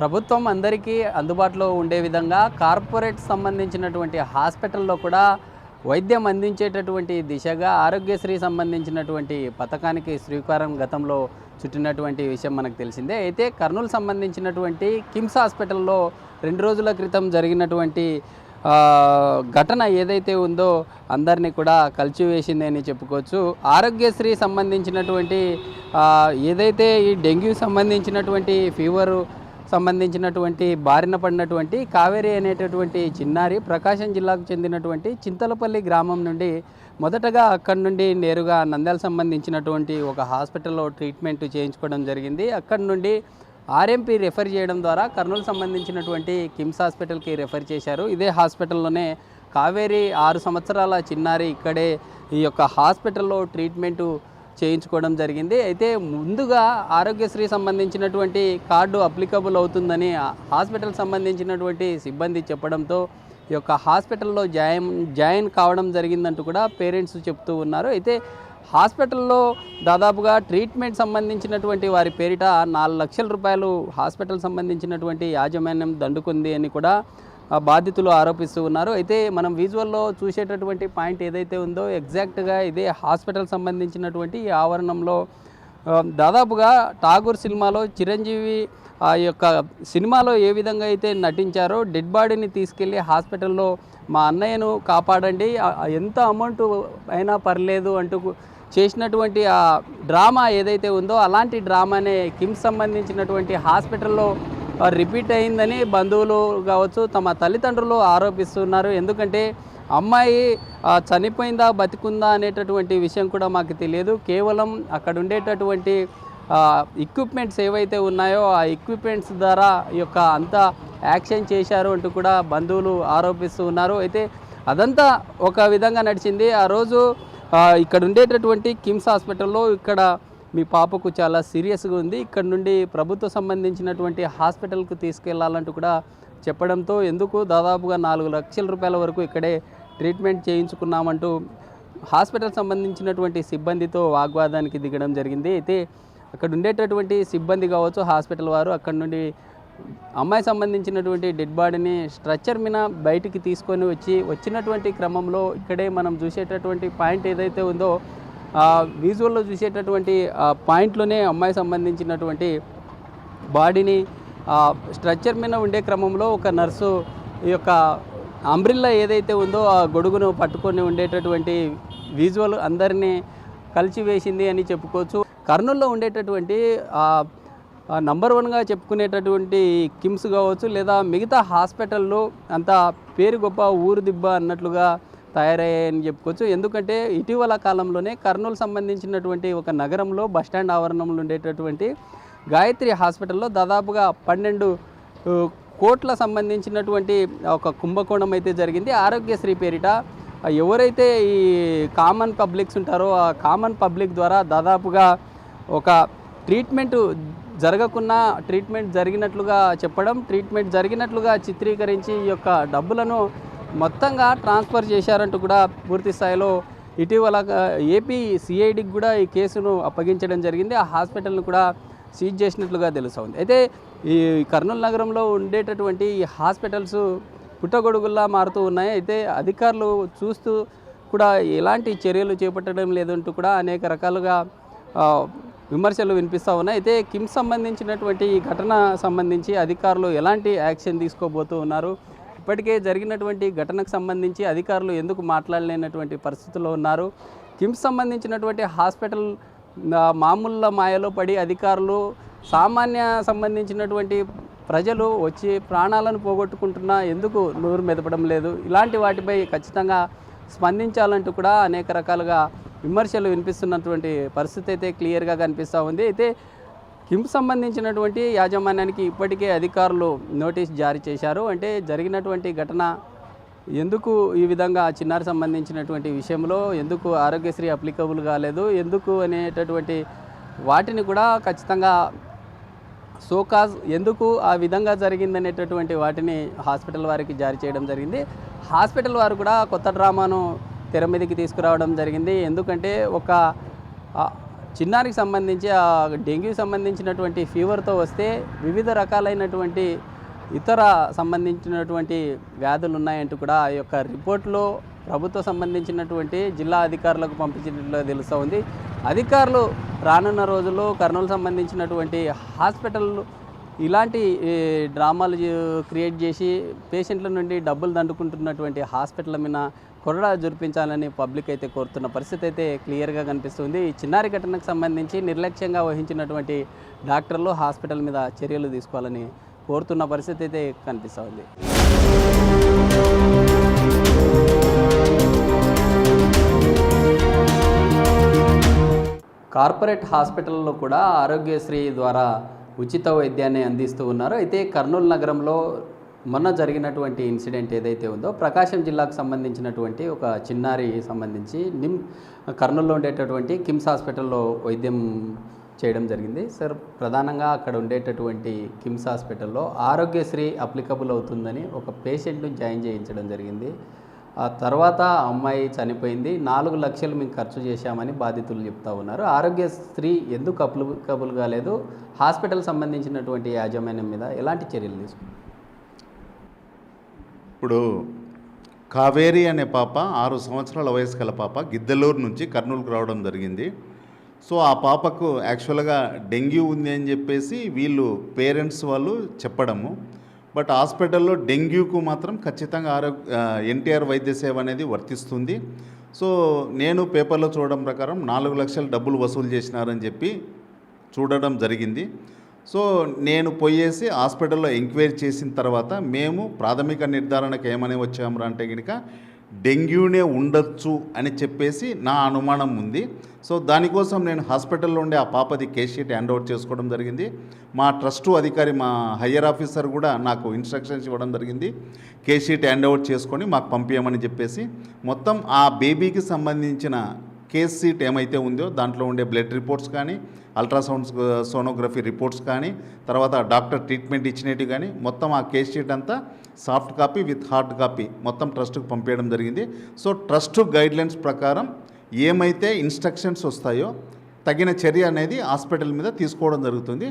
ప్రభుత్వం అందరికీ అందుబాటులో ఉండే విధంగా కార్పొరేట్ సంబంధించినటువంటి హాస్పిటల్లో కూడా వైద్యం అందించేటటువంటి దిశగా ఆరోగ్యశ్రీ సంబంధించినటువంటి పథకానికి శ్రీకారం గతంలో చుట్టినటువంటి విషయం మనకు తెలిసిందే. అయితే కర్నూలు సంబంధించినటువంటి కిమ్స్ హాస్పిటల్లో 2 రోజుల క్రితం జరిగినటువంటి ఘటన ఏదైతే ఉందో అందరినీ కూడా కలిచివేసింది అని చెప్పుకోవచ్చు. ఆరోగ్యశ్రీ సంబంధించినటువంటి ఏదైతే ఈ డెంగ్యూ సంబంధించినటువంటి ఫీవరు సంబంధించినటువంటి బారిన పడినటువంటి కావేరి అనేటటువంటి చిన్నారి ప్రకాశం జిల్లాకు చెందినటువంటి చింతలపల్లి గ్రామం నుండి మొదటగా అక్కడి నుండి నేరుగా నంద్యాల సంబంధించినటువంటి ఒక హాస్పిటల్లో ట్రీట్మెంట్ చేయించుకోవడం జరిగింది. అక్కడి నుండి ఆర్ఎంపీ రెఫర్ చేయడం ద్వారా కర్నూలు సంబంధించినటువంటి కిమ్స్ హాస్పిటల్కి రెఫర్ చేశారు. ఇదే హాస్పిటల్లోనే కావేరి 6 సంవత్సరాల చిన్నారి ఇక్కడే ఈ యొక్క హాస్పిటల్లో ట్రీట్మెంటు చేయించుకోవడం జరిగింది. అయితే ముందుగా ఆరోగ్యశ్రీ సంబంధించినటువంటి కార్డు అప్లికబుల్ అవుతుందని హాస్పిటల్ సంబంధించినటువంటి సిబ్బంది చెప్పడంతో ఈ యొక్క హాస్పిటల్లో జాయిన్ కావడం జరిగిందంటూ కూడా పేరెంట్స్ చెప్తూ ఉన్నారు. అయితే హాస్పిటల్లో దాదాపుగా ట్రీట్మెంట్ సంబంధించినటువంటి వారి పేరిట 4 లక్షల రూపాయలు హాస్పిటల్ సంబంధించినటువంటి యాజమాన్యం దండుకుంది అని కూడా బాధితులు ఆరోపిస్తూ ఉన్నారు. అయితే మనం విజువల్లో చూసేటటువంటి పాయింట్ ఏదైతే ఉందో ఎగ్జాక్ట్గా ఇదే హాస్పిటల్ సంబంధించినటువంటి ఈ ఆవరణంలో దాదాపుగా ఠాగూర్ సినిమాలో చిరంజీవి ఆ యొక్క సినిమాలో ఏ విధంగా అయితే నటించారో డెడ్ బాడీని తీసుకెళ్ళి హాస్పిటల్లో మా అన్నయ్యను కాపాడండి, ఎంత అమౌంట్ అయినా పర్లేదు అంటూ చేసినటువంటి ఆ డ్రామా ఏదైతే ఉందో అలాంటి డ్రామానే కిమ్స్ సంబంధించినటువంటి హాస్పిటల్లో రిపీట్ అయిందని బంధువులు కావచ్చు తమ తల్లిదండ్రులు ఆరోపిస్తున్నారు. ఎందుకంటే అమ్మాయి చనిపోయిందా బతికుందా అనేటటువంటి విషయం కూడా మాకు తెలియదు. కేవలం అక్కడ ఉండేటటువంటి ఎక్విప్మెంట్స్ ఏవైతే ఉన్నాయో ఆ ఎక్విప్మెంట్స్ ద్వారా ఈ యొక్క అంతా యాక్షన్ చేశారు అంటూ కూడా బంధువులు ఆరోపిస్తూ ఉన్నారు. అయితే అదంతా ఒక విధంగా నడిచింది. ఆ రోజు ఇక్కడ ఉండేటటువంటి కిమ్స్ హాస్పిటల్లో ఇక్కడ మీ పాపకు చాలా సీరియస్గా ఉంది, ఇక్కడ నుండి ప్రభుత్వ సంబంధించినటువంటి హాస్పిటల్కు తీసుకెళ్లాలంటూ కూడా చెప్పడంతో ఎందుకు దాదాపుగా 4 లక్షల రూపాయల వరకు ఇక్కడే ట్రీట్మెంట్ చేయించుకున్నామంటూ హాస్పిటల్ సంబంధించినటువంటి సిబ్బందితో వాగ్వాదానికి దిగడం జరిగింది. అయితే అక్కడ ఉండేటటువంటి సిబ్బంది కావచ్చు హాస్పిటల్ వారు అక్కడ నుండి అమ్మాయి సంబంధించినటువంటి డెడ్ బాడీని స్ట్రక్చర్ మీద బయటికి తీసుకొని వచ్చినటువంటి క్రమంలో ఇక్కడే మనం చూసేటటువంటి పాయింట్ ఏదైతే ఉందో విజువల్లో చూసేటటువంటి పాయింట్లోనే అమ్మాయి సంబంధించినటువంటి బాడీని స్ట్రక్చర్ మీద ఉండే క్రమంలో ఒక నర్సు ఈ యొక్క అంబ్రిల్లా ఏదైతే ఉందో ఆ గొడుగును పట్టుకొని ఉండేటటువంటి విజువల్ అందరినీ కలిచివేసింది అని చెప్పుకోవచ్చు. కర్నూలులో ఉండేటటువంటి నంబర్ 1గా చెప్పుకునేటటువంటి కిమ్స్ కావచ్చు లేదా మిగతా హాస్పిటల్లో అంత పేరు గొప్ప ఊరు దిబ్బ అన్నట్లుగా తయారయ్యాయని చెప్పుకోవచ్చు. ఎందుకంటే ఇటీవల కాలంలోనే కర్నూలు సంబంధించినటువంటి ఒక నగరంలో బస్టాండ్ ఆవరణంలో ఉండేటటువంటి గాయత్రి హాస్పిటల్లో దాదాపుగా 12 కోట్ల సంబంధించినటువంటి ఒక కుంభకోణం అయితే జరిగింది. ఆరోగ్యశ్రీ పేరిట ఎవరైతే ఈ కామన్ పబ్లిక్స్ ఉంటారో ఆ కామన్ పబ్లిక్ ద్వారా దాదాపుగా ఒక ట్రీట్మెంట్ జరగకున్నా ట్రీట్మెంట్ జరిగినట్లుగా చెప్పడం, ట్రీట్మెంట్ జరిగినట్లుగా చిత్రీకరించి ఈ యొక్క డబ్బులను మొత్తంగా ట్రాన్స్ఫర్ చేశారంటూ కూడా పూర్తి స్థాయిలో ఇటీవల ఏపీ సిఐడికి కూడా ఈ కేసును అప్పగించడం జరిగింది. ఆ హాస్పిటల్ను కూడా సీజ్ చేసినట్లుగా తెలుస్తోంది. అయితే ఈ కర్నూలు నగరంలో ఉండేటటువంటి ఈ హాస్పిటల్స్ పుట్టగొడుగుల్లా మారుతూ ఉన్నాయి. అయితే అధికారులు చూస్తూ కూడా ఎలాంటి చర్యలు చేపట్టడం లేదంటూ కూడా అనేక రకాలుగా విమర్శలు వినిపిస్తూ ఉన్నాయి. అయితే కిమ్స్ సంబంధించినటువంటి ఈ ఘటన సంబంధించి అధికారులు ఎలాంటి యాక్షన్ తీసుకోబోతూ ఉన్నారు, ఇప్పటికే జరిగినటువంటి ఘటనకు సంబంధించి అధికారులు ఎందుకు మాట్లాడలేనటువంటి పరిస్థితుల్లో ఉన్నారు, కిమ్స్ సంబంధించినటువంటి హాస్పిటల్ మామూలు మాయలో పడి అధికారులు సామాన్య సంబంధించినటువంటి ప్రజలు వచ్చి ప్రాణాలను పోగొట్టుకుంటున్నా ఎందుకు నోరు మెదపడం లేదు, ఇలాంటి వాటిపై ఖచ్చితంగా స్పందించాలంటూ కూడా అనేక రకాలుగా విమర్శలు వినిపిస్తున్నటువంటి పరిస్థితి అయితే క్లియర్గా కనిపిస్తూ ఉంది. అయితే కిమ్స్ సంబంధించినటువంటి యాజమాన్యానికి ఇప్పటికే అధికారులు నోటీస్ జారీ చేశారు. అంటే జరిగినటువంటి ఘటన ఎందుకు ఈ విధంగా చిన్నారి సంబంధించినటువంటి విషయంలో ఎందుకు ఆరోగ్యశ్రీ అప్లికబుల్ కాలేదు, ఎందుకు అనేటటువంటి వాటిని కూడా ఖచ్చితంగా సోకాజ్ ఎందుకు ఆ విధంగా జరిగిందనేటటువంటి వాటిని హాస్పిటల్ వారికి జారీ చేయడం జరిగింది. హాస్పిటల్ వారు కూడా కొత్త డ్రామాను తెర మీదకి తీసుకురావడం జరిగింది. ఎందుకంటే ఒక చిన్నారికి సంబంధించి ఆ డెంగ్యూ సంబంధించినటువంటి ఫీవర్తో వస్తే వివిధ రకాలైనటువంటి ఇతర సంబంధించినటువంటి వ్యాధులు ఉన్నాయంటూ కూడా ఆ యొక్క రిపోర్ట్లో ప్రభుత్వ సంబంధించినటువంటి జిల్లా అధికారులకు పంపించినట్లు తెలుస్తూ ఉంది. అధికారులు రానున్న రోజుల్లో కర్నూలు సంబంధించినటువంటి హాస్పిటల్ ఇలాంటి డ్రామాలు క్రియేట్ చేసి పేషెంట్ల నుండి డబ్బులు దండుకుంటున్నటువంటి హాస్పిటల్ మీద కొరడా జురిపించాలని పబ్లిక్ అయితే కోరుతున్న పరిస్థితి అయితే క్లియర్గా కనిపిస్తుంది. ఈ చిన్నారి ఘటనకు సంబంధించి నిర్లక్ష్యంగా వహించినటువంటి డాక్టర్లు హాస్పిటల్ మీద చర్యలు తీసుకోవాలని కోరుతున్న పరిస్థితి అయితే కనిపిస్తూ ఉంది. కార్పొరేట్ హాస్పిటల్లో కూడా ఆరోగ్యశ్రీ ద్వారా ఉచిత వైద్యాన్ని అందిస్తూ ఉన్నారు. అయితే కర్నూలు నగరంలో మొన్న జరిగినటువంటి ఇన్సిడెంట్ ఏదైతే ఉందో ప్రకాశం జిల్లాకు సంబంధించినటువంటి ఒక చిన్నారి సంబంధించి కర్నూలులో ఉండేటటువంటి కిమ్స్ హాస్పిటల్లో వైద్యం చేయడం జరిగింది. సార్, ప్రధానంగా అక్కడ ఉండేటటువంటి కిమ్స్ హాస్పిటల్లో ఆరోగ్యశ్రీ అప్లికబుల్ అవుతుందని ఒక పేషెంట్ను జాయిన్ చేయించడం జరిగింది. ఆ తర్వాత అమ్మాయి చనిపోయింది. 4 లక్షలు మేము ఖర్చు చేశామని బాధితులు చెప్తా ఉన్నారు. ఆరోగ్యశ్రీ ఎందుకు అప్లికబుల్ కాలేదు? హాస్పిటల్ సంబంధించినటువంటి యాజమాన్యం మీద ఎలాంటి చర్యలు తీసుకున్నారు? ఇప్పుడు కావేరి అనే పాప 6 సంవత్సరాల వయసు గల పాప గిద్దలూరు నుంచి కర్నూలుకు రావడం జరిగింది. సో ఆ పాపకు యాక్చువల్గా డెంగ్యూ ఉంది అని చెప్పేసి వీళ్ళు పేరెంట్స్ వాళ్ళు చెప్పడము. బట్ హాస్పిటల్లో డెంగ్యూకు మాత్రం ఖచ్చితంగా ఎన్టీఆర్ వైద్య సేవ అనేది వర్తిస్తుంది. సో నేను పేపర్లో చూడడం ప్రకారం 4 లక్షలు డబ్బులు వసూలు చేసినారని చెప్పి చూడడం జరిగింది. సో నేను పోయేసి హాస్పిటల్లో ఎంక్వైరీ చేసిన తర్వాత మేము ప్రాథమిక నిర్ధారణకు ఏమని వచ్చాము అంటే కనుక డెంగ్యూనే ఉండొచ్చు అని చెప్పేసి నా అనుమానం ఉంది. సో దానికోసం నేను హాస్పిటల్లో ఉండే ఆ పాపది కేస్ షీట్ హ్యాండ్ ఓవర్ చేసుకోవడం జరిగింది. మా ట్రస్టు అధికారి మా హయ్యర్ ఆఫీసర్ కూడా నాకు ఇన్స్ట్రక్షన్స్ ఇవ్వడం జరిగింది. కేస్ షీట్ హ్యాండ్ ఓవర్ చేసుకొని మాకు పంపించమని చెప్పేసి మొత్తం ఆ బేబీకి సంబంధించిన కేస్ షీట్ ఏమైతే ఉందో దాంట్లో ఉండే బ్లడ్ రిపోర్ట్స్ కానీ అల్ట్రాసౌండ్ సోనోగ్రఫీ రిపోర్ట్స్ కానీ తర్వాత డాక్టర్ ట్రీట్మెంట్ ఇచ్చినట్టు కానీ మొత్తం ఆ కేస్ షీట్ అంతా soft copy with hard copy మొత్తం ట్రస్ట్కి పంపించడం జరిగింది. సో ట్రస్ట్ గైడ్లైన్స్ ప్రకారం ఏమైతే ఇన్స్ట్రక్షన్స్ వస్తాయో తగిన చర్య అనేది హాస్పిటల్ మీద తీసుకోవడం జరుగుతుంది.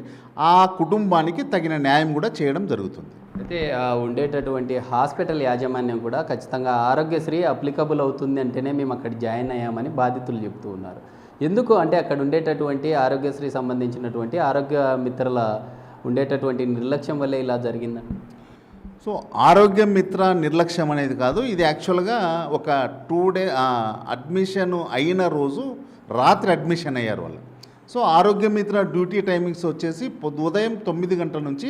ఆ కుటుంబానికి తగిన న్యాయం కూడా చేయడం జరుగుతుంది. అయితే ఉండేటటువంటి హాస్పిటల్ యాజమాన్యం కూడా ఖచ్చితంగా ఆరోగ్యశ్రీ అప్లికబుల్ అవుతుంది అంటేనే మేము అక్కడ జాయిన్ అయ్యామని బాధితులు చెప్తూ ఉన్నారు. ఎందుకు అంటే అక్కడ ఉండేటటువంటి ఆరోగ్యశ్రీ సంబంధించినటువంటి ఆరోగ్య మిత్రుల ఉండేటటువంటి నిర్లక్ష్యం వల్లే ఇలా జరిగిందని. సో ఆరోగ్య మిత్ర నిర్లక్ష్యం అనేది కాదు, ఇది యాక్చువల్గా ఒక 2 డే అడ్మిషన్ అయిన రోజు రాత్రి అడ్మిషన్ అయ్యారు వాళ్ళు. సో ఆరోగ్య మిత్ర డ్యూటీ టైమింగ్స్ వచ్చేసి ఉదయం 9 గంటల నుంచి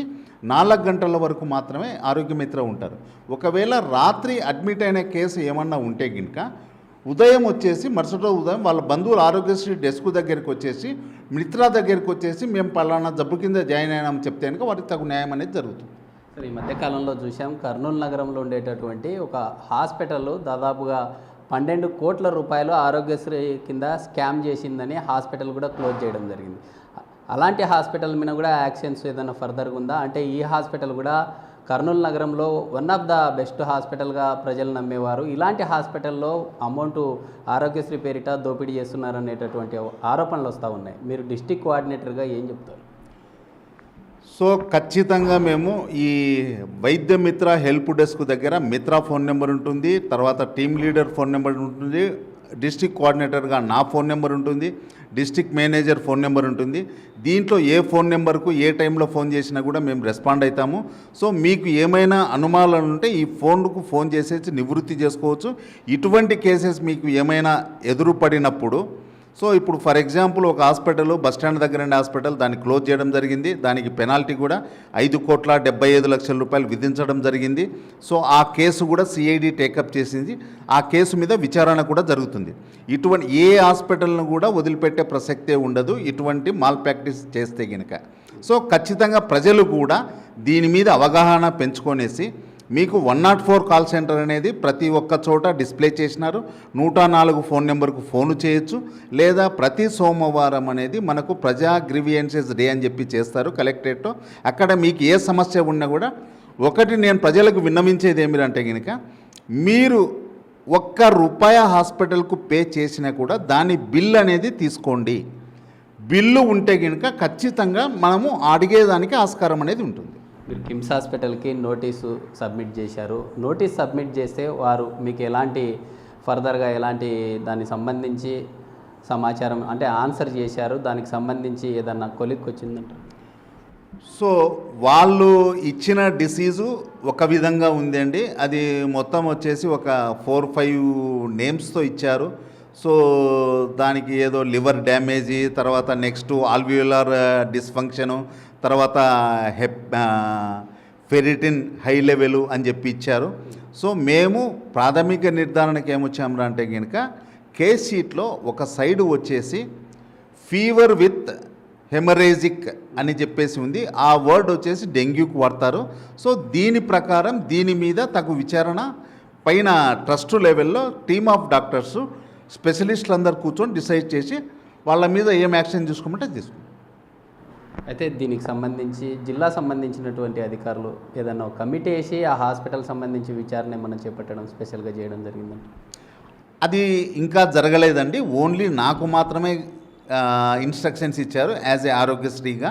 4 గంటల వరకు మాత్రమే ఆరోగ్య మిత్ర ఉంటారు. ఒకవేళ రాత్రి అడ్మిట్ అయిన కేసు ఏమన్నా ఉంటే గినక ఉదయం వచ్చేసి మరుసటి ఉదయం వాళ్ళ బంధువులు ఆరోగ్యశ్రీ డెస్క్ దగ్గరికి వచ్చేసి మిత్ర దగ్గరికి వచ్చేసి మేము పలానా జబ్బు కింద జాయిన్ అయినామని చెప్తే కనుక వారికి తగు న్యాయం అనేది జరుగుతుంది. సరే, ఈ మధ్యకాలంలో చూసాం కర్నూలు నగరంలో ఉండేటటువంటి ఒక హాస్పిటల్ దాదాపుగా 12 కోట్ల రూపాయలు ఆరోగ్యశ్రీ కింద స్కామ్ చేసిందని హాస్పిటల్ కూడా క్లోజ్ చేయడం జరిగింది. అలాంటి హాస్పిటల్ మీద కూడా యాక్షన్స్ ఏదైనా ఫర్దర్గా ఉందా? అంటే ఈ హాస్పిటల్ కూడా కర్నూలు నగరంలో వన్ ఆఫ్ ద బెస్ట్ హాస్పిటల్గా ప్రజలు నమ్మేవారు. ఇలాంటి హాస్పిటల్లో అమౌంట్ ఆరోగ్యశ్రీ పేరిట దోపిడీ చేస్తున్నారనేటటువంటి ఆరోపణలు వస్తూ ఉన్నాయి. మీరు డిస్ట్రిక్ట్ కోఆర్డినేటర్గా ఏం చెప్తారు? సో ఖచ్చితంగా మేము ఈ వైద్య మిత్ర హెల్ప్ డెస్క్ దగ్గర మిత్ర ఫోన్ నెంబర్ ఉంటుంది, తర్వాత టీమ్ లీడర్ ఫోన్ నెంబర్ ఉంటుంది, డిస్ట్రిక్ట్ కోఆర్డినేటర్గా నా ఫోన్ నెంబర్ ఉంటుంది, డిస్ట్రిక్ట్ మేనేజర్ ఫోన్ నెంబర్ ఉంటుంది. దీంట్లో ఏ ఫోన్ నెంబర్కు ఏ టైంలో ఫోన్ చేసినా కూడా మేము రెస్పాండ్ అవుతాము. సో మీకు ఏమైనా అనుమానాలు ఉంటే ఈ ఫోన్కు ఫోన్ చేసేసి నివృత్తి చేసుకోవచ్చు. ఇటువంటి కేసెస్ మీకు ఏమైనా ఎదురుపడినప్పుడు సో ఇప్పుడు ఫర్ ఎగ్జాంపుల్ ఒక హాస్పిటల్ బస్టాండ్ దగ్గర ఉండే హాస్పిటల్ దాన్ని క్లోజ్ చేయడం జరిగింది. దానికి పెనాల్టీ కూడా 5,75,00,000 రూపాయలు విధించడం జరిగింది. సో ఆ కేసు కూడా సిఐడి టేకప్ చేసింది. ఆ కేసు మీద విచారణ కూడా జరుగుతుంది. ఇటువంటి ఏ హాస్పిటల్ను కూడా వదిలిపెట్టే ప్రసక్తే ఉండదు ఇటువంటి మాల్ ప్రాక్టీస్ చేస్తే కనుక. సో ఖచ్చితంగా ప్రజలు కూడా దీని మీద అవగాహన పెంచుకొనేసి మీకు 104 కాల్ సెంటర్ అనేది ప్రతి ఒక్క చోట డిస్ప్లే చేసినారు. 104 ఫోన్ నెంబర్కు ఫోను చేయొచ్చు. లేదా ప్రతి సోమవారం అనేది మనకు ప్రజా గ్రీవియన్సెస్ డే అని చెప్పి చేస్తారు కలెక్టరేట్లో. అక్కడ మీకు ఏ సమస్య ఉన్నా కూడా ఒకటి నేను ప్రజలకు విన్నవించేది ఏమిటంటే కనుక మీరు ₹1 హాస్పిటల్కు పే చేసినా కూడా దాని బిల్ అనేది తీసుకోండి. బిల్లు ఉంటే కనుక ఖచ్చితంగా మనము అడిగేదానికి ఆస్కారం అనేది ఉంటుంది. మీరు కిమ్స్ హాస్పిటల్కి నోటీసు సబ్మిట్ చేశారు. నోటీస్ సబ్మిట్ చేస్తే వారు మీకు ఎలాంటి ఫర్దర్గా ఎలాంటి దానికి సంబంధించి సమాచారం అంటే ఆన్సర్ చేశారు, దానికి సంబంధించి ఏదన్నా కొలిక్కి వచ్చిందంట? సో వాళ్ళు ఇచ్చిన డిసీజు ఒక విధంగా ఉందండి. అది మొత్తం వచ్చేసి ఒక 4-5 నేమ్స్తో ఇచ్చారు. సో దానికి ఏదో లివర్ డ్యామేజీ, తర్వాత నెక్స్ట్ ఆల్వియోలార్ డిస్ఫంక్షను, తర్వాత ఫెరిటిన్ హై లెవెలు అని చెప్పి ఇచ్చారు. సో మేము ప్రాథమిక నిర్ధారణకి ఏమొచ్చాము అంటే కనుక కేస్ షీట్లో ఒక సైడ్ వచ్చేసి ఫీవర్ విత్ హెమరేజిక్ అని చెప్పేసి ఉంది. ఆ వర్డ్ వచ్చేసి డెంగ్యూకి వాడతారు. సో దీని ప్రకారం దీని మీద తగు విచారణ పైన ట్రస్ట్ లెవెల్లో టీమ్ ఆఫ్ డాక్టర్స్ స్పెషలిస్టులు అందరు కూర్చొని డిసైడ్ చేసి వాళ్ళ మీద ఏం యాక్షన్ తీసుకోమంటే తీసుకుంటాం. అయితే దీనికి సంబంధించి జిల్లా సంబంధించినటువంటి అధికారులు ఏదన్నా ఒక కమిటీ వేసి ఆ హాస్పిటల్ సంబంధించి విచారణ ఏమన్నా చేపట్టడం స్పెషల్గా చేయడం జరిగిందండి? అది ఇంకా జరగలేదండి. ఓన్లీ నాకు మాత్రమే ఇన్స్ట్రక్షన్స్ ఇచ్చారు యాజ్ ఏ ఆరోగ్యశ్రీగా.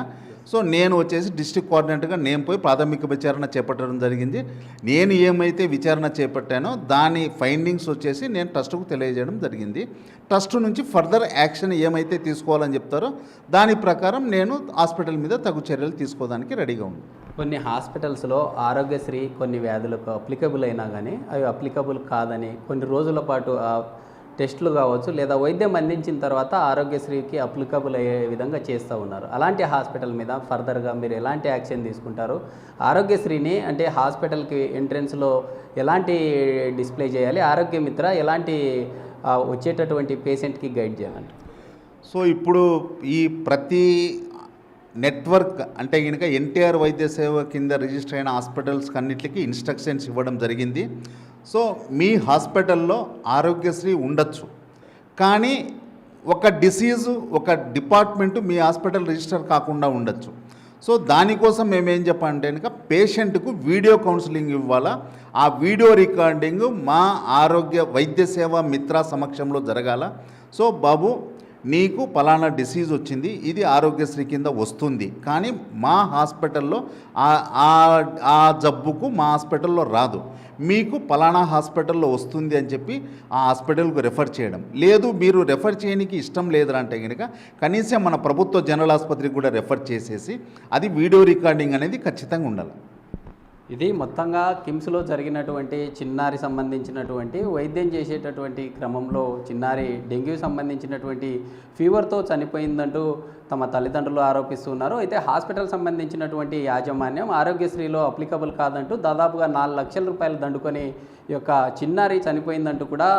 సో నేను వచ్చేసి డిస్ట్రిక్ట్ కోఆర్డినేటర్గా నేను పోయి ప్రాథమిక విచారణ చేపట్టడం జరిగింది. నేను ఏమైతే విచారణ చేపట్టానో దాని ఫైండింగ్స్ వచ్చేసి నేను ట్రస్ట్కు తెలియజేయడం జరిగింది. ట్రస్ట్ నుంచి ఫర్దర్ యాక్షన్ ఏమైతే తీసుకోవాలని చెప్తారో దాని ప్రకారం నేను హాస్పిటల్ మీద తగు చర్యలు తీసుకోవడానికి రెడీగా ఉంది. కొన్ని హాస్పిటల్స్లో ఆరోగ్యశ్రీ కొన్ని వ్యాధులకు అప్లికబుల్ అయినా కానీ అవి అప్లికబుల్ కాదని కొన్ని రోజుల పాటు టెస్టులు కావచ్చు లేదా వైద్యం అందించిన తర్వాత ఆరోగ్యశ్రీకి అప్లికబుల్ అయ్యే విధంగా చేస్తూ ఉన్నారు. అలాంటి హాస్పిటల్ మీద ఫర్దర్గా మీరు ఎలాంటి యాక్షన్ తీసుకుంటారు? ఆరోగ్యశ్రీని అంటే హాస్పిటల్కి ఎంట్రెన్స్లో ఎలాంటి డిస్ప్లే చేయాలి? ఆరోగ్య మిత్ర ఎలాంటి వచ్చేటటువంటి పేషెంట్కి గైడ్ చేయాలంట? సో ఇప్పుడు ఈ ప్రతి నెట్వర్క్ అంటే కనుక ఎన్టీఆర్ వైద్య సేవ కింద రిజిస్టర్ అయిన హాస్పిటల్స్ అన్నిటికీ ఇన్స్ట్రక్షన్స్ ఇవ్వడం జరిగింది. సో మీ హాస్పిటల్లో ఆరోగ్యశ్రీ ఉండొచ్చు, కానీ ఒక డిసీజు ఒక డిపార్ట్మెంటు మీ హాస్పిటల్ రిజిస్టర్ కాకుండా ఉండొచ్చు. సో దానికోసం మేమేం చెప్పాలంటే కనుక పేషెంట్కు వీడియో కౌన్సిలింగ్ ఇవ్వాలా. ఆ వీడియో రికార్డింగ్ మా ఆరోగ్య వైద్య సేవ మిత్ర సమక్షంలో జరగాల. సో బాబు నీకు పలానా డిసీజ్ వచ్చింది, ఇది ఆరోగ్యశ్రీ కింద వస్తుంది, కానీ మా హాస్పిటల్లో ఆ జబ్బుకు మా హాస్పిటల్లో రాదు, మీకు పలానా హాస్పిటల్లో వస్తుంది అని చెప్పి ఆ హాస్పిటల్కు రెఫర్ చేయడం. లేదు మీరు రెఫర్ చేయడానికి ఇష్టం లేదంటే కనుక కనీసం మన ప్రభుత్వ జనరల్ ఆసుపత్రికి కూడా రెఫర్ చేసేసి అది వీడియో రికార్డింగ్ అనేది ఖచ్చితంగా ఉండాలి. ఇది మొత్తంగా కిమ్స్లో జరిగినటువంటి చిన్నారి సంబంధించినటువంటి వైద్యం చేసేటటువంటి క్రమంలో చిన్నారి డెంగ్యూ సంబంధించినటువంటి ఫీవర్తో చనిపోయిందంటూ తమ తల్లిదండ్రులు ఆరోపిస్తున్నారు. అయితే హాస్పిటల్ సంబంధించినటువంటి యాజమాన్యం ఆరోగ్యశ్రీలో అప్లికబుల్ కాదంటూ దాదాపుగా 4 లక్షల రూపాయలు దండుకొని ఈ యొక్క చిన్నారి చనిపోయిందంటూ కూడా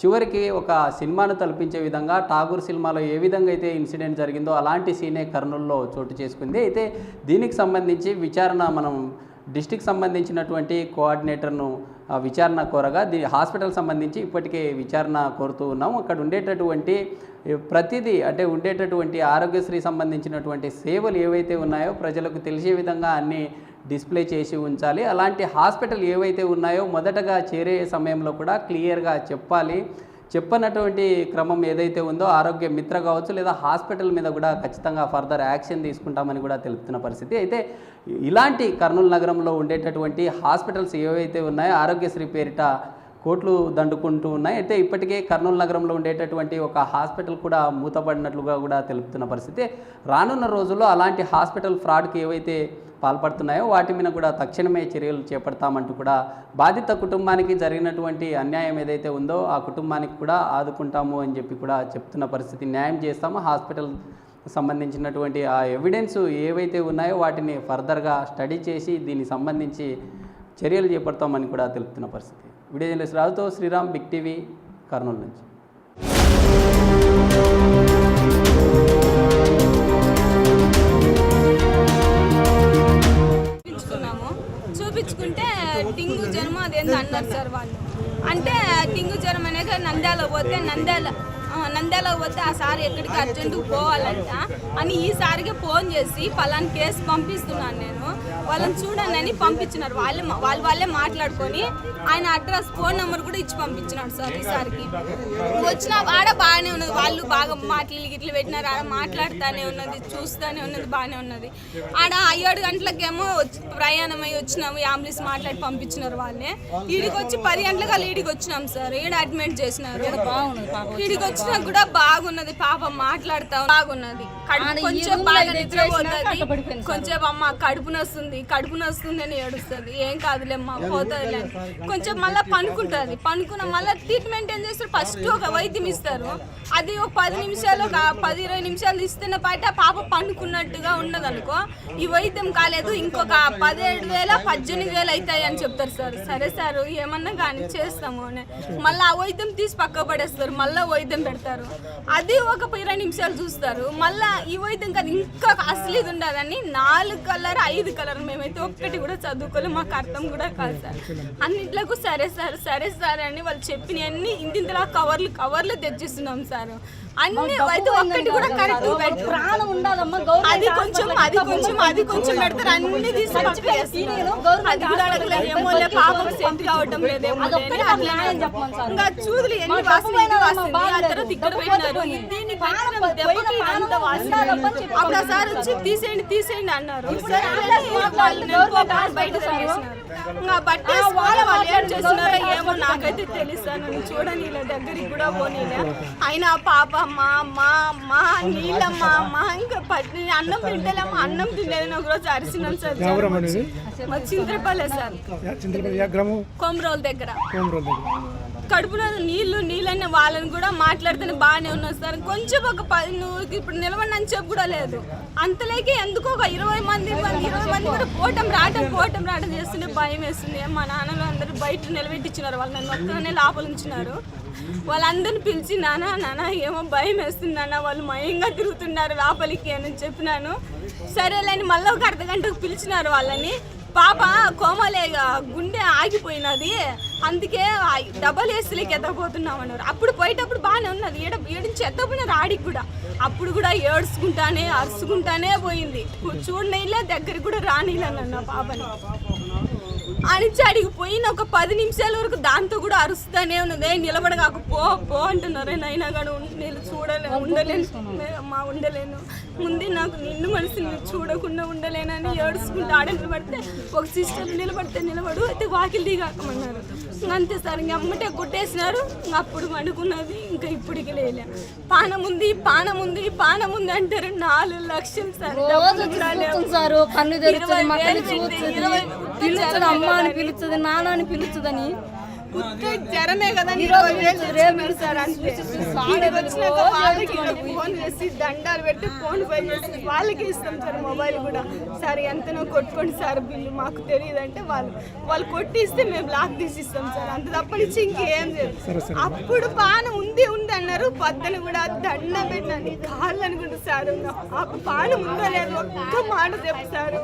చివరికి ఒక సినిమాను తలపించే విధంగా ఠాగూర్ సినిమాలో ఏ విధంగా అయితే ఇన్సిడెంట్ జరిగిందో అలాంటి సీనే కర్నూలులో చోటు చేసుకుంది. అయితే దీనికి సంబంధించి విచారణ మనం డిస్టిక్ సంబంధించినటువంటి కోఆర్డినేటర్ను విచారణ కోరగా హాస్పిటల్ సంబంధించి ఇప్పటికే విచారణ కోరుతూ ఉన్నాము. అక్కడ ఉండేటటువంటి ప్రతిదీ అంటే ఉండేటటువంటి ఆరోగ్యశ్రీ సంబంధించినటువంటి సేవలు ఏవైతే ఉన్నాయో ప్రజలకు తెలిసే విధంగా అన్నీ డిస్ప్లే చేసి ఉంచాలి. అలాంటి హాస్పిటల్ ఏవైతే ఉన్నాయో మొదటగా చేరే సమయంలో కూడా క్లియర్గా చెప్పాలి. చెప్పనటువంటి క్రమం ఏదైతే ఉందో ఆరోగ్య మిత్ర కావచ్చు లేదా హాస్పిటల్ మీద కూడా ఖచ్చితంగా ఫర్దర్ యాక్షన్ తీసుకుంటామని కూడా తెలుపుతున్న పరిస్థితి. అయితే ఇలాంటి కర్నూలు నగరంలో ఉండేటటువంటి హాస్పిటల్స్ ఏవైతే ఉన్నాయో ఆరోగ్యశ్రీ పేరిట కోట్లు దండుకుంటూ ఉన్నాయి. అయితే ఇప్పటికే కర్నూలు నగరంలో ఉండేటటువంటి ఒక హాస్పిటల్ కూడా మూతపడినట్లుగా కూడా తెలుపుతున్న పరిస్థితి. రానున్న రోజుల్లో అలాంటి హాస్పిటల్ ఫ్రాడ్కి ఏవైతే పాల్పడుతున్నాయో వాటి మీద కూడా తక్షణమే చర్యలు చేపడతామంటూ కూడా బాధిత కుటుంబానికి జరిగినటువంటి అన్యాయం ఏదైతే ఉందో ఆ కుటుంబానికి కూడా ఆదుకుంటాము అని చెప్పి కూడా చెప్తున్న పరిస్థితి. న్యాయం చేస్తాము, హాస్పిటల్ సంబంధించినటువంటి ఆ ఎవిడెన్స్ ఏవైతే ఉన్నాయో వాటిని ఫర్దర్గా స్టడీ చేసి దీనికి సంబంధించి చర్యలు చేపడతామని కూడా తెలుపుతున్న పరిస్థితి. వీడియో జర్నలిస్ట్ రాజుతో శ్రీరామ్, బిగ్ టీవీ, కర్నూలు నుంచి. చూపించుకుంటే డింగు జ్వరం అదేందో అన్నారు సార్ వాళ్ళు. అంటే డింగు జ్వరం అనేది నంద్యాలకు పోతే ఆ సార్ ఎక్కడికి అర్జెంటుకు పోవాలంట అని ఈ సారికి ఫోన్ చేసి పలానా కేసు పంపిస్తున్నాను నేను వాళ్ళని చూడండి అని పంపించినారు. వాళ్ళే మాట్లాడుకొని ఆయన అడ్రస్ ఫోన్ నెంబర్ కూడా ఇచ్చి పంపించినాడు సార్ ఈసారికి. వచ్చిన ఆడ బాగానే ఉన్నది, వాళ్ళు బాగా మాటలు గిట్లు పెట్టినారు, ఆడ మాట్లాడుతూనే ఉన్నది, చూస్తూనే ఉన్నది, బాగానే ఉన్నది. ఆడ 7 గంటలకేమో ప్రయాణం అయ్యి వచ్చినాము, అంబులెన్స్ మాట్లాడి పంపించినారు వాళ్ళే. ఈడికి వచ్చి 10 గంటలకు వాళ్ళు ఈడికి వచ్చినాం సార్, ఈడ అడ్మిట్ చేసినారు. ఈడికి వచ్చినా కూడా బాగున్నది, పాప మాట్లాడుతా బాగున్నది. కొంచెం బాగా నిద్రపోతుంది, కొంచెం అమ్మ కడుపు నొస్తుంది అని ఏడుస్తుంది, ఏం కాదులేమ్మా పోతుంది. కొంచెం మళ్ళీ పనుకుంటుంది, పనుకున్న మళ్ళీ ట్రీట్మెంట్ ఏం చేస్తారు, ఫస్ట్ ఒక వైద్యం ఇస్తారు, అది ఒక 10 నిమిషాలు ఒక 10-20 నిమిషాలు ఇస్తున్న పాట పాప పనుకున్నట్టుగా ఉన్నది అనుకో, ఈ వైద్యం కాలేదు ఇంకొక 17,000 18,000 అవుతాయి అని చెప్తారు సార్. సరే సార్ ఏమన్నా కానీ చేస్తాము అని మళ్ళీ ఆ వైద్యం తీసి పక్క పడేస్తారు, మళ్ళీ వైద్యం పెడతారు, అది ఒక 20 నిమిషాలు చూస్తారు, మళ్ళీ ఈ వైద్యం కాదు ఇంకా అసలు ఇది ఉండదని 4 కలర్ 5 కలర్ మేమైతే ఒక్కటి కూడా చదువుకోలేదు, మాకు అర్థం కూడా కాదు సార్. అన్నింటిలకు సరే సార్ అని వాళ్ళు చెప్పినవన్నీ ఇంటింతలా కవర్లు తెచ్చిస్తున్నాం సార్. అన్ని అయితే ఒక్కటి కూడా కరెక్ట్ ప్రాణం ఉండాలమ్మా, అది కొంచెం పెడతారు, అన్ని తీసి అది కూడా అడగలేదు, ఏమో పాపం సెంట్ కావటం లేదేమో ఇంకా చూదులు ఎన్ని వాసన ఇక్కడ పెట్టినారు, దీన్ని దెబ్బకి అంత వాసన. అప్పుడు ఆ సార్ వచ్చి తీసేయండి అన్నారు, బయట ఇంకా బట్టి వాళ్ళు ఏం చేస్తున్నారో ఏమో నాకైతే తెలుస్తాను, చూడని ఇలా దగ్గరికి కూడా పోనీలే. అయినా పాప మా నీళ్ళమ్మా ఇంకా పట్టి అన్నం తింటలేమ్మా, అన్నం తినలేదని ఒకరోజు అరిసినాం సార్. మా చింతపల్లె సార్, కొమరోలు దగ్గర. కడుపులో నీళ్ళని వాళ్ళని కూడా మాట్లాడితేనే బాగానే ఉన్నారు సార్. కొంచెం ఒక 10 నువ్వు ఇప్పుడు నిలబడి అని చెప్పు కూడా లేదు, అంతలోకి ఎందుకో ఒక 20 మంది కూడా పోవటం రావటం చేస్తుంటే భయం వేస్తుంది. మా నాన్నలు అందరూ బయట నిలబెట్టించినారు, వాళ్ళు నన్ను ఒక్కనే లోపల ఉంచినారు. వాళ్ళందరిని పిలిచి నాన్న ఏమో భయం వేస్తుంది నాన్న, వాళ్ళు మయంగా తిరుగుతున్నారు లోపలికి అని చెప్పినాను. సరేలేని మళ్ళీ ఒక అర్ధగంటకు పిలిచినారు వాళ్ళని. పాప కోమలే గుండె ఆగిపోయినది, అందుకే డబల్ ఏసీలోకి ఎత్తపోతున్నామన్నారు. అప్పుడు పోయేటప్పుడు బాగానే ఉన్నది, ఏడించి ఎత్తపోయినారు ఆడికి కూడా. అప్పుడు కూడా ఏడ్చుకుంటానే అరుచుకుంటానే పోయింది, చూడనీలే దగ్గరికి కూడా రానిలన్న పాపని. అనిచ్చి అడిగి పోయిన ఒక 10 నిమిషాల వరకు దాంతో కూడా అరుస్తానే ఉన్నది, నిలబడగాకు పో అంటున్నారు. అయినా కానీ ఉండలేను ముందే నాకు నిన్ను మనసుని చూడకుండా ఉండలేనని ఏడుచుకుంటూ ఆడ నిలబడితే ఒక సిస్టర్ నిలబడు అయితే వాకిలి దిగాకమన్నారు. అంతే సార్, ఇంక అమ్మటే కొట్టేసినారు. అప్పుడు వండుకున్నది, ఇంకా ఇప్పటికి లేలే. పానం ఉంది అంటారు. 4 లక్షలు సార్, అమ్మ అని పిలుస్తుంది, నాన్న అని పిలుస్తుందని జ్వరమే కదా ఫోన్ చేసి దండాలు పెట్టి ఫోన్ పై చేసి వాళ్ళకి ఇస్తాం సార్. మొబైల్ కూడా సార్ ఎంతనో కొట్టుకోండి సార్ బిల్లు, మాకు తెలియదు అంటే వాళ్ళు కొట్టిస్తే మేము బ్లాక్ తీసి ఇస్తాం సార్, అంత తప్పనిచ్చి ఇంకేం లేదు. అప్పుడు పానం ఉంది అన్నారు, పద్దను కూడా దండ పెట్టండి కాళ్ళు అనుకుంటు సార్. పానం ఉందో లేదు ఒక్క మాట చెప్పు సార్.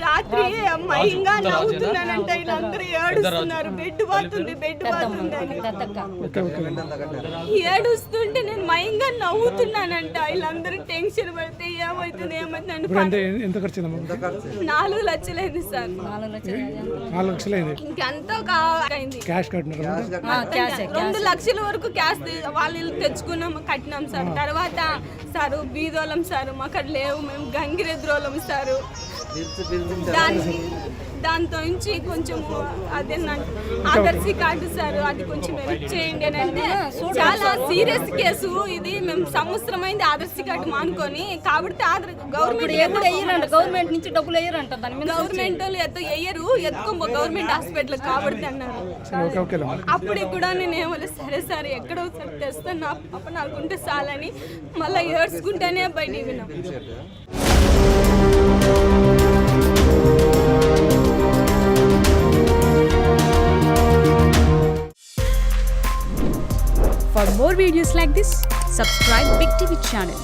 రాత్రి మయంగా నవ్వుతున్నానంటే వీళ్ళందరూ ఏడుస్తున్నారు, బెడ్ బాతుంది ఏడుస్తుంటే నేను మయంగా నవ్వుతున్నానంట. వీళ్ళందరూ టెన్షన్ పడితే ఏమవుతుంది 4 లక్షలైంది సార్. 4 లక్షలైంది, ఇంకెంతో అయింది. 2 లక్షల వరకు క్యాష్ వాళ్ళు తెచ్చుకున్నాం, కట్టినాం సార్. తర్వాత సారు బీదోళం సారు, మాకు లేవు, మేము గంగిరెద్రోళం సారు. దాంతో నుంచి కొంచెం అదేనంటే ఆదర్శి కార్డు సార్, అది కొంచెం హెల్ప్ చేయండి అని అంటే. చాలా సీరియస్ కేసు ఇది, మేము సంవత్సరం అయింది ఆదర్శి కార్డు మానుకొని. కాబట్టి గవర్నమెంట్ నుంచి డబ్బులు వేయరంట, గవర్నమెంట్ వాళ్ళు వేయరు, ఎత్తుకో గవర్నమెంట్ హాస్పిటల్ కాబట్టి అన్నారు. అప్పుడు కూడా నేను ఏమో సరే సార్ ఎక్కడో సార్ తెస్తాను, నా పాప నాకుంటే చాలని మళ్ళీ ఏడ్చుకుంటేనే బయటికి విన్నాం. For more videos like this, subscribe Big TV channel.